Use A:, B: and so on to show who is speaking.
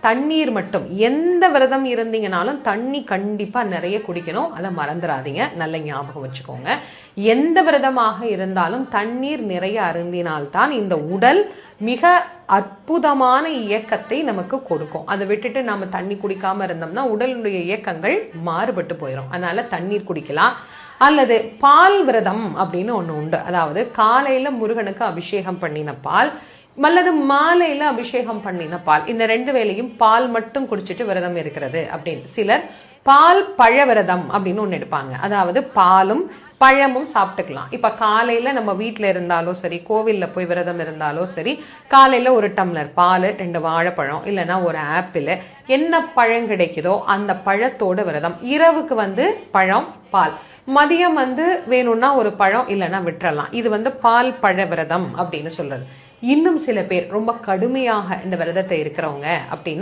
A: தண்ணீர் மட்டும். எந்த விரதம் இருந்தீங்கனாலும் தண்ணி கண்டிப்பா நிறைய குடிக்கணும், அதை மறந்துடாதீங்க, நல்ல ஞாபகம் வச்சுக்கோங்க. எந்த விரதமாக இருந்தாலும் தண்ணீர் நிறைய அருந்தினால்தான் இந்த உடல் மிக அற்புதமான இயக்கத்தை நமக்கு கொடுக்கும். அதை விட்டுட்டு நம்ம தண்ணி குடிக்காம இருந்தோம்னா உடலுடைய இயக்கங்கள் மாறுபட்டு போயிடும். அதனால தண்ணீர் குடிக்கலாம். அல்லது பால் விரதம் அப்படின்னு ஒண்ணு உண்டு. அதாவது காலையில முருகனுக்கு அபிஷேகம் பண்ணின பால் அல்லது மாலையில அபிஷேகம் பண்ணின பால், இந்த 2 வேளையும் பால் மட்டும் குடிச்சிட்டு விரதம் இருக்கிறது அப்படின்னு. சிலர் பால் பழ விரதம் அப்படின்னு ஒண்ணு எடுப்பாங்க. அதாவது பாலும் பழமும் சாப்பிட்டுக்கலாம். இப்ப காலையில நம்ம வீட்டுல இருந்தாலும் சரி, கோவில்ல போய் விரதம் இருந்தாலும் சரி, காலையில ஒரு டம்ளர் பால், 2 வாழைப்பழம், இல்லைன்னா ஒரு ஆப்பிள், என்ன பழம் கிடைக்குதோ அந்த பழத்தோட விரதம். இரவுக்கு பழம் பால், மதியம் வேணும்னா ஒரு பழம், இல்லைன்னா விட்டுறலாம். இது பால் பழ விரதம் அப்படின்னு சொல்றது. இன்னும் சில பேர் ரொம்ப கடுமையாக இந்த விரதத்தை இருக்கிறவங்க அப்படின்னா